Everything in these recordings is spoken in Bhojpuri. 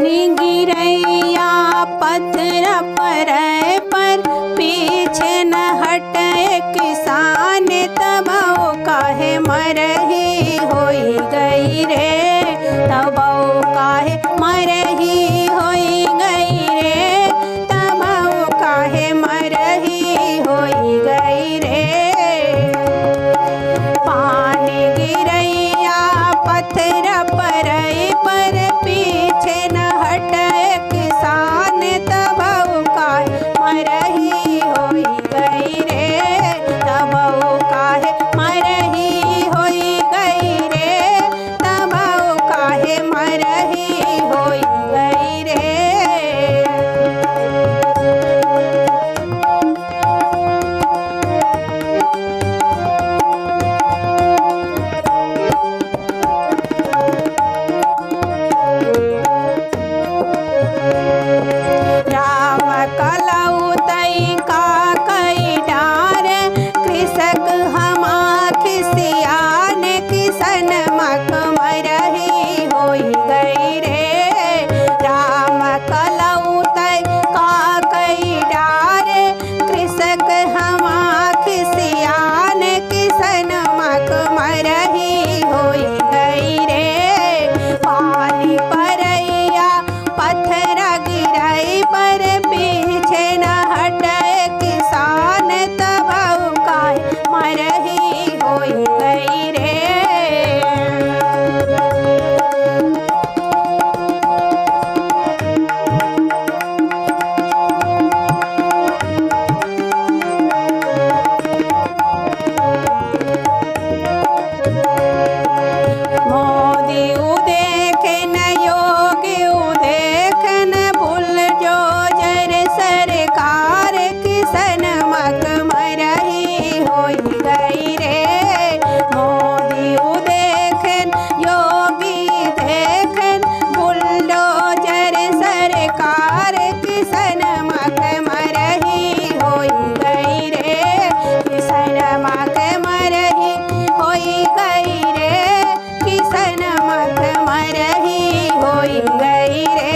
पानी गिरैया पत्थर पर पीछे न हटे किसान तब काहे मरही होई गई रे तब काहे मरही होई गई रे तब काहे मरही होई गई रे। पानी गिरैया पत्थर पर पीछे न हटे किसान तब काहे मरही होई गई रे तब काहे मरही होई गई रे तब काहे मरही होई गई रे। राम कलऊ तई का कई डार कृषक हमा खिसियान किसन मक मरही होई गई रे। राम कलऊ तई का कई डार कृषक हमा खिसियान किसन मक मरही होई गई रे। पानी परैया पत्थर गिराई पर पीछे न हटे किसान तब काहे मरही होई गई रे। मोदी उदेखन योगी उदेखन भूल जो जर सरकार किसन मक मरही होई गई रे। मोदी उदेखन योगी देखन भूल जो जर सरकार किसन मक मरही होई गई रे किसन मक मरही होई गई रे किसन मक मरही होई गई रे।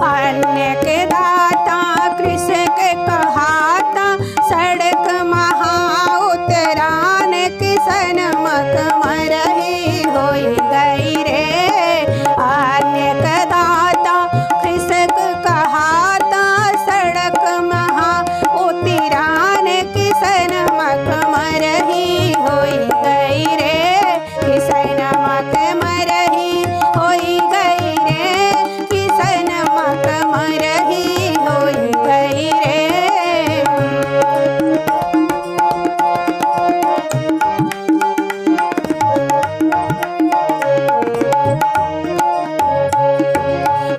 अन्य के दाता कृषक कहाता सड़क महा उतरान किसन मक मरही होई गई रे। अन्य के दाता कृषक कहाता सड़क महा उतरान किसन मक मरही होई गई रे किसन मक मरही होई गई रे किसन मक मरही होई गई रे।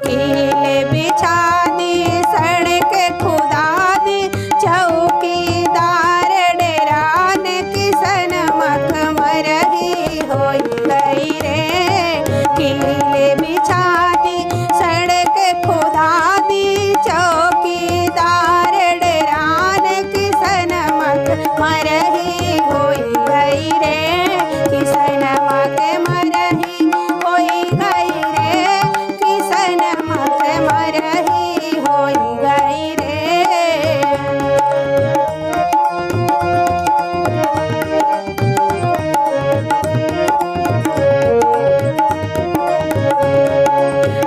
कीले बिछा दी सड़क खुदा दी चौकीदार डेरान किसन मक मरही होई गई रे। कीले बिछा दी सड़क खुदा दी चौकीदार डेरान किसन मक मरही होई गई रे किसन मक मरही होई गई रे किसन मक मरही होई गई रे।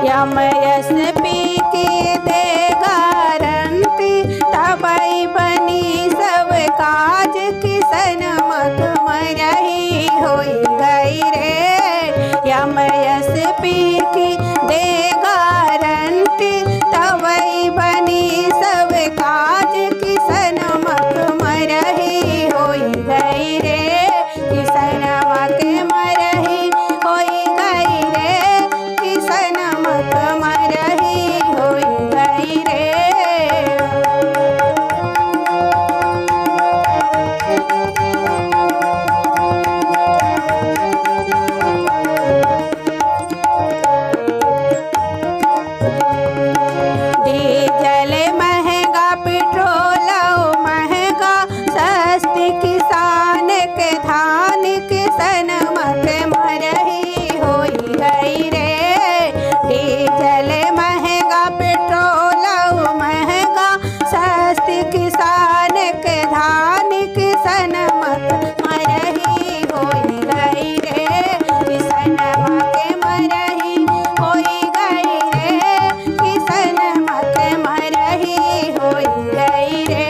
यमयस्पी की दे गारंटी तबई बनी सब काज किसन मक मरही होई गई रे। यमयस्पी की दे गारंटी तबई बनी सब काज किसन मक मरही होई गई रे किसन मक मरही होई गई रे किसन मक डीजल महंगा पेट्रोल महंगा सस्ती किसान के धान किसन मत मरही होई गई रे। डीजल महंगा पेट्रोल महंगा सस्ती किसान के धान किसन मत मरही होई गई रे। किसन मत मरही होई गई रे। किसन मत मरही होई गई रे।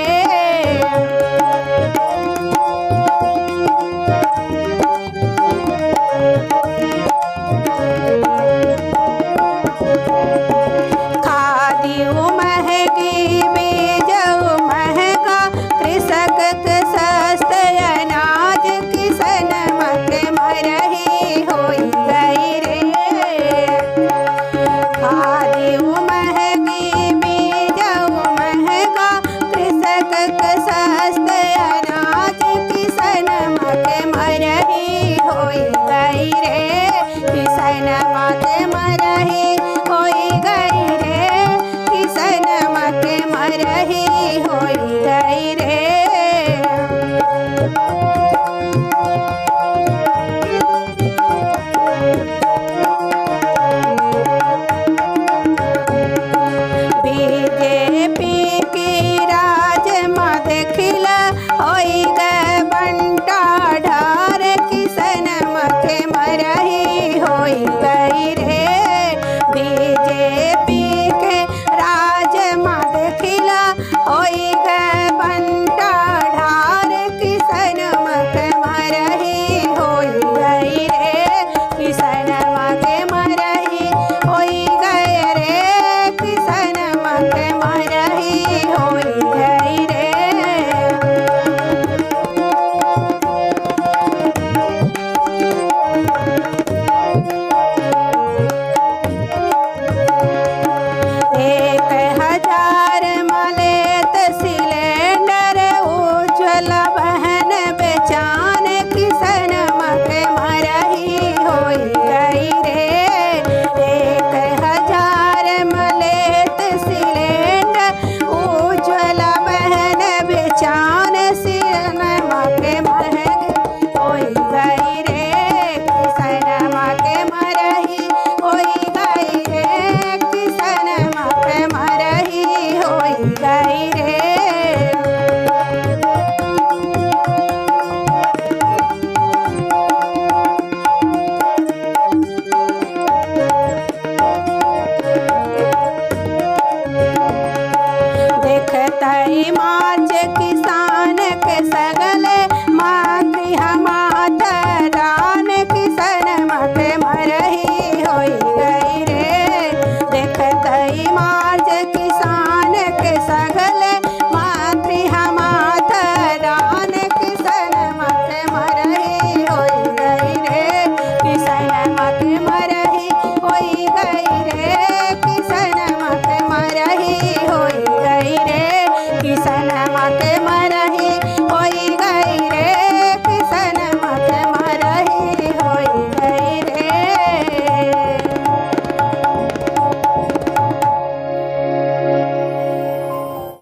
खादियो महंगी बीजो महंगा कृषक के सस्ते अनाज किसन मत मरही होई गई रे। खादियो महंगी बीजो महंगा कृषक के सस्ते अनाज किसन मत मरही होई गई रे। किसन मत मरही होई गई रे। किसन मत मरही होई गई रे। बीजेपी की राज में देखिला होई गए बंटा ढार किसन मत मरही होई गई रे। बीजेपी के राज में देखिला होई गए बंटा ढार किसन मत मरही होई गई रे। किसन मत मरही होई गई रे। किसन मत मरही होई गई रे। एक हजार मलेत सिलेंडर उज्ज्वल बहन बेचान किसन मत मरही होई गई रे। एक हजार मलेत सिलेंडर उज्ज्वल बहन बेचान सिन मत मरही होई गई रे। किसन मत मरही होई गई रे। किसन मत मरही होई गई रे। देखतई मार्च किसान के सगले